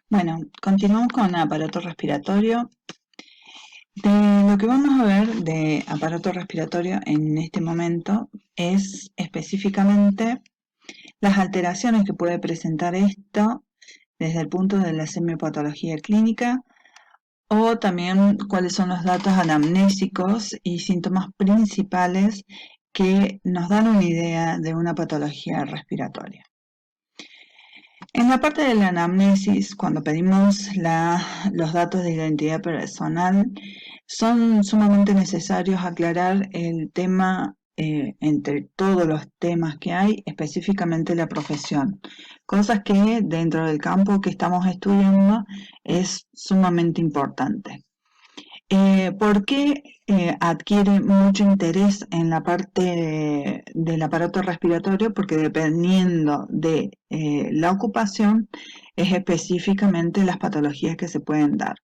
Bueno, continuamos con aparato respiratorio. De lo que vamos a ver de aparato respiratorio en este momento es específicamente las alteraciones que puede presentar esto desde el punto de la semiopatología clínica o también cuáles son los datos anamnésicos y síntomas principales que nos dan una idea de una patología respiratoria. En la parte de la anamnesis, cuando pedimos los datos de identidad personal, son sumamente necesarios aclarar el tema, entre todos los temas que hay, específicamente la profesión, cosas que dentro del campo que estamos estudiando es sumamente importante. ¿Por qué adquiere mucho interés en la parte del aparato respiratorio? Porque dependiendo de la ocupación, es específicamente las patologías que se pueden dar.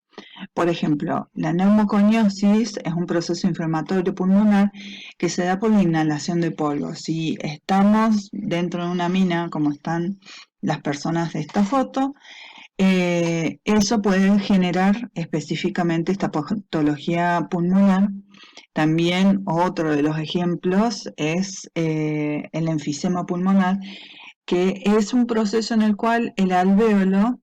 Por ejemplo, la neumoconiosis es un proceso inflamatorio pulmonar que se da por la inhalación de polvo. Si estamos dentro de una mina, como están las personas de esta foto, eso puede generar específicamente esta patología pulmonar. También otro de los ejemplos es el enfisema pulmonar, que es un proceso en el cual el alvéolo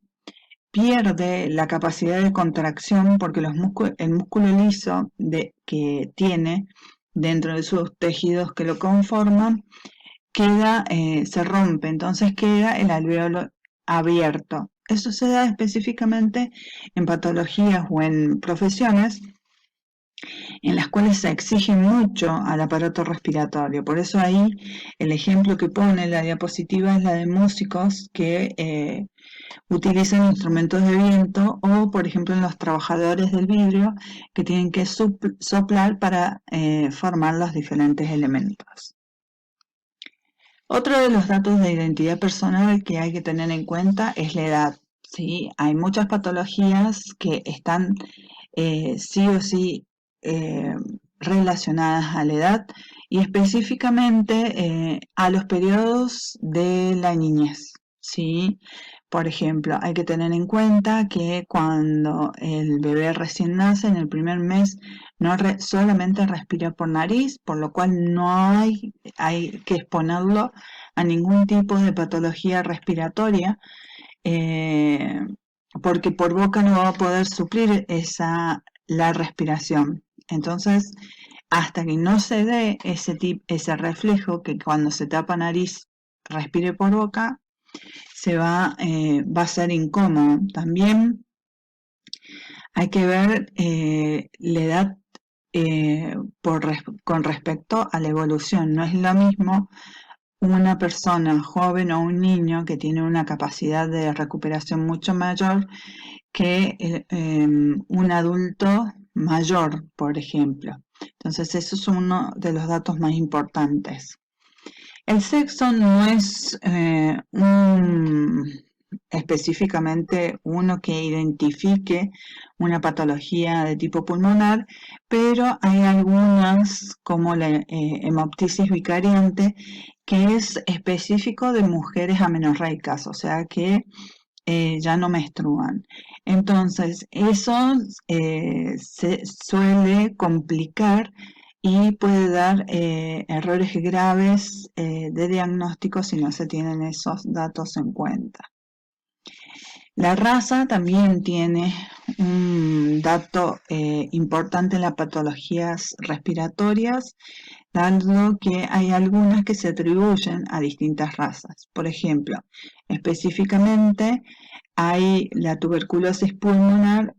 pierde la capacidad de contracción porque el músculo liso que tiene dentro de sus tejidos que lo conforman se rompe, entonces queda el alvéolo abierto. Eso se da específicamente en patologías o en profesiones en las cuales se exige mucho al aparato respiratorio. Por eso ahí el ejemplo que pone la diapositiva es la de músicos que utilizan instrumentos de viento o, por ejemplo, en los trabajadores del vidrio que tienen que soplar para formar los diferentes elementos. Otro de los datos de identidad personal que hay que tener en cuenta es la edad. ¿Sí? Hay muchas patologías que están sí o sí relacionadas a la edad y específicamente a los periodos de la niñez. ¿Sí? Por ejemplo, hay que tener en cuenta que cuando el bebé recién nace, en el primer mes, no solamente respira por nariz, por lo cual no hay que exponerlo a ningún tipo de patología respiratoria, eh, porque por boca no va a poder suplir la respiración. Entonces, hasta que no se dé ese reflejo que cuando se tapa nariz respire por boca, va a ser incómodo. También hay que ver la edad con respecto a la evolución. No es lo mismo una persona joven o un niño que tiene una capacidad de recuperación mucho mayor que un adulto mayor, por ejemplo. Entonces, eso es uno de los datos más importantes. El sexo no es específicamente uno que identifique una patología de tipo pulmonar, pero hay algunas, como la hemoptisis vicariante, que es específico de mujeres amenorreicas, o sea que ya no menstruan. Entonces, eso se suele complicar y puede dar errores graves de diagnóstico si no se tienen esos datos en cuenta. La raza también tiene un dato importante en las patologías respiratorias, dado que hay algunas que se atribuyen a distintas razas. Por ejemplo, específicamente hay la tuberculosis pulmonar,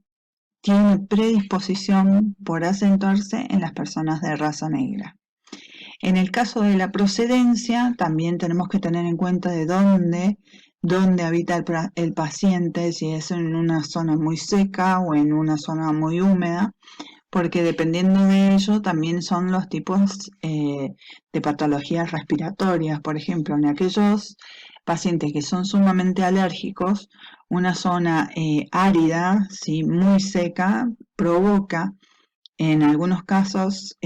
tiene predisposición por acentuarse en las personas de raza negra. En el caso de la procedencia, también tenemos que tener en cuenta de dónde habita el paciente, si es en una zona muy seca o en una zona muy húmeda, porque dependiendo de ello también son los tipos de patologías respiratorias. Por ejemplo, en aquellos pacientes que son sumamente alérgicos, una zona árida, ¿sí? Muy seca, provoca en algunos casos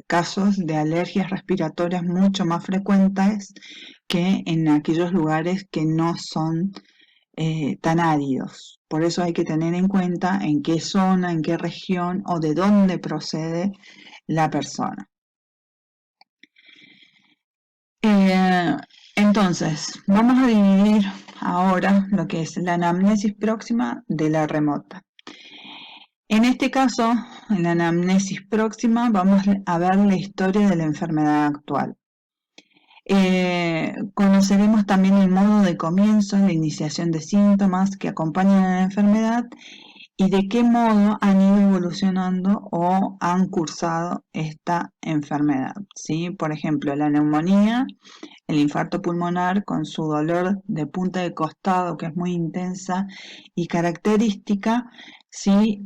casos de alergias respiratorias mucho más frecuentes que en aquellos lugares que no son tan áridos. Por eso hay que tener en cuenta en qué zona, en qué región o de dónde procede la persona. Entonces, vamos a dividir ahora lo que es la anamnesis próxima de la remota. En este caso, en la anamnesis próxima, vamos a ver la historia de la enfermedad actual. Conoceremos también el modo de comienzo, la iniciación de síntomas que acompañan a la enfermedad y de qué modo han ido evolucionando o han cursado esta enfermedad, ¿sí? Por ejemplo, la neumonía, el infarto pulmonar con su dolor de punta de costado que es muy intensa y característica, ¿sí?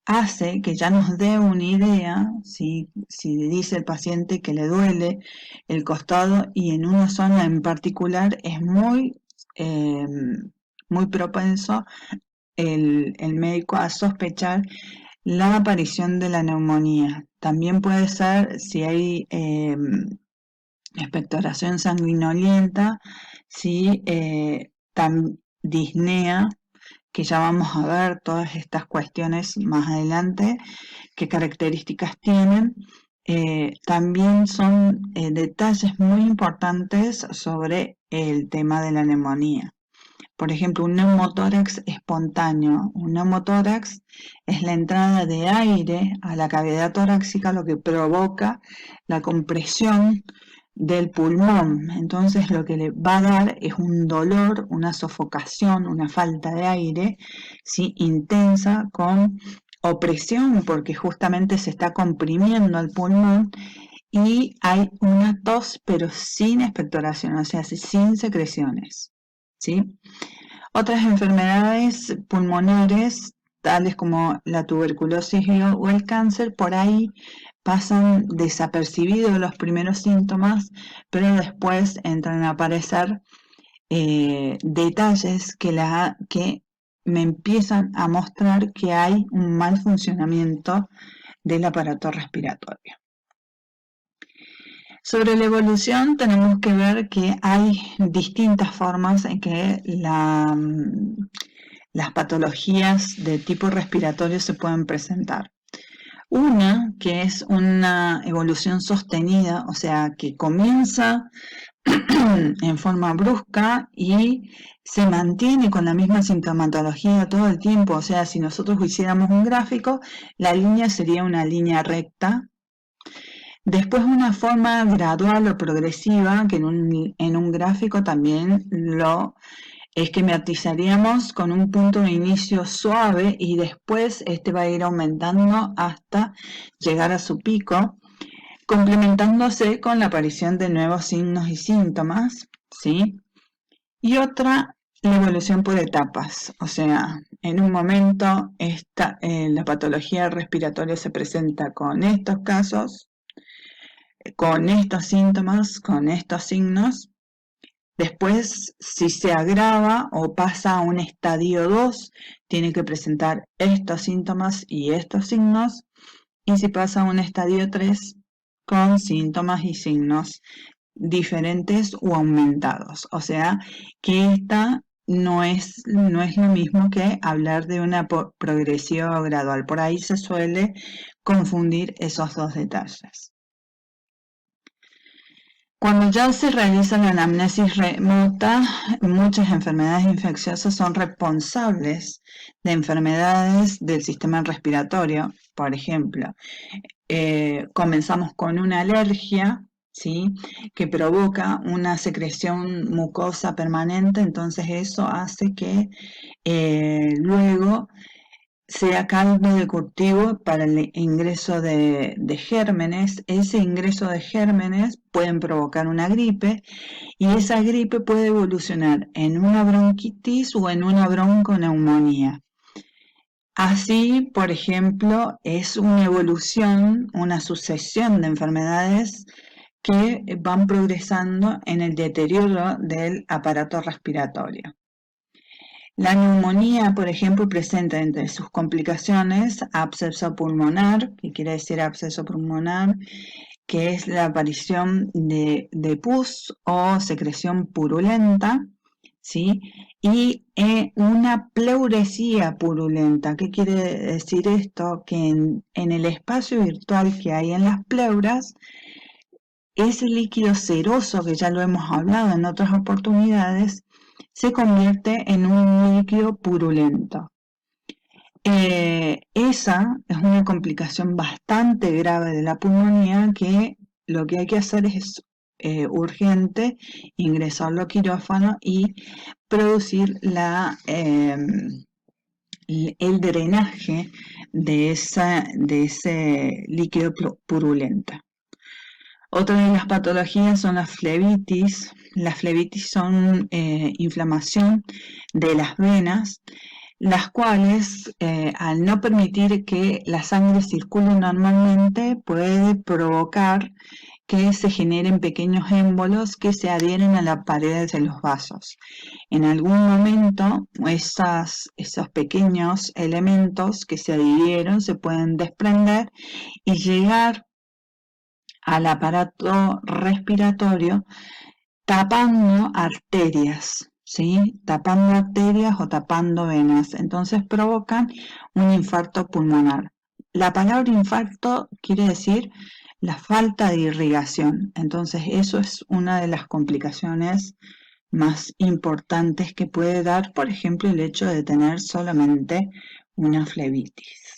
Hace que ya nos dé una idea, ¿sí? Si dice el paciente que le duele el costado y en una zona en particular es muy propenso el médico a sospechar la aparición de la neumonía. También puede ser si hay expectoración sanguinolenta, si disnea, que ya vamos a ver todas estas cuestiones más adelante, qué características tienen. También son detalles muy importantes sobre el tema de la neumonía. Por ejemplo, un neumotórax espontáneo. Un neumotórax es la entrada de aire a la cavidad torácica, lo que provoca la compresión del pulmón. Entonces lo que le va a dar es un dolor, una sofocación, una falta de aire, ¿sí? Intensa con opresión, porque justamente se está comprimiendo el pulmón y hay una tos, pero sin expectoración, o sea, sin secreciones, ¿sí? Otras enfermedades pulmonares, tales como la tuberculosis o el cáncer, por ahí pasan desapercibidos los primeros síntomas, pero después entran a aparecer detalles que me empiezan a mostrar que hay un mal funcionamiento del aparato respiratorio. Sobre la evolución tenemos que ver que hay distintas formas en que las patologías de tipo respiratorio se pueden presentar. Una que es una evolución sostenida, o sea, que comienza en forma brusca y se mantiene con la misma sintomatología todo el tiempo. O sea, si nosotros hiciéramos un gráfico, la línea sería una línea recta. Después una forma gradual o progresiva, que en un gráfico también lo esquematizaríamos con un punto de inicio suave y después este va a ir aumentando hasta llegar a su pico, complementándose con la aparición de nuevos signos y síntomas, ¿sí? Y otra, la evolución por etapas, o sea, en un momento la patología respiratoria se presenta con estos casos, con estos síntomas, con estos signos. Después, si se agrava o pasa a un estadio 2, tiene que presentar estos síntomas y estos signos. Y si pasa a un estadio 3, con síntomas y signos diferentes o aumentados. O sea, que esta no es lo mismo que hablar de una progresión gradual. Por ahí se suele confundir esos dos detalles. Cuando ya se realiza la anamnesis remota, muchas enfermedades infecciosas son responsables de enfermedades del sistema respiratorio. Por ejemplo, comenzamos con una alergia, ¿sí? Que provoca una secreción mucosa permanente, entonces eso hace que luego sea caldo de cultivo para el ingreso de gérmenes. Ese ingreso de gérmenes pueden provocar una gripe y esa gripe puede evolucionar en una bronquitis o en una bronconeumonía. Así, por ejemplo, es una evolución, una sucesión de enfermedades que van progresando en el deterioro del aparato respiratorio. La neumonía, por ejemplo, presenta entre sus complicaciones absceso pulmonar, que quiere decir absceso pulmonar, que es la aparición de pus o secreción purulenta, ¿sí? Y una pleuresía purulenta. ¿Qué quiere decir esto? Que en el espacio virtual que hay en las pleuras, ese líquido seroso, que ya lo hemos hablado en otras oportunidades, se convierte en un líquido purulento. Esa es una complicación bastante grave de la pulmonía, que lo que hay que hacer es urgente ingresarlo a quirófano y producir el drenaje de ese líquido purulento. Otra de las patologías son las flebitis. Las flebitis son inflamación de las venas, las cuales, al no permitir que la sangre circule normalmente, puede provocar que se generen pequeños émbolos que se adhieren a las paredes de los vasos. En algún momento, esos pequeños elementos que se adhirieron se pueden desprender y llegar al aparato respiratorio tapando arterias, ¿sí? Tapando arterias o tapando venas. Entonces provocan un infarto pulmonar. La palabra infarto quiere decir la falta de irrigación. Entonces eso es una de las complicaciones más importantes que puede dar, por ejemplo, el hecho de tener solamente una flebitis.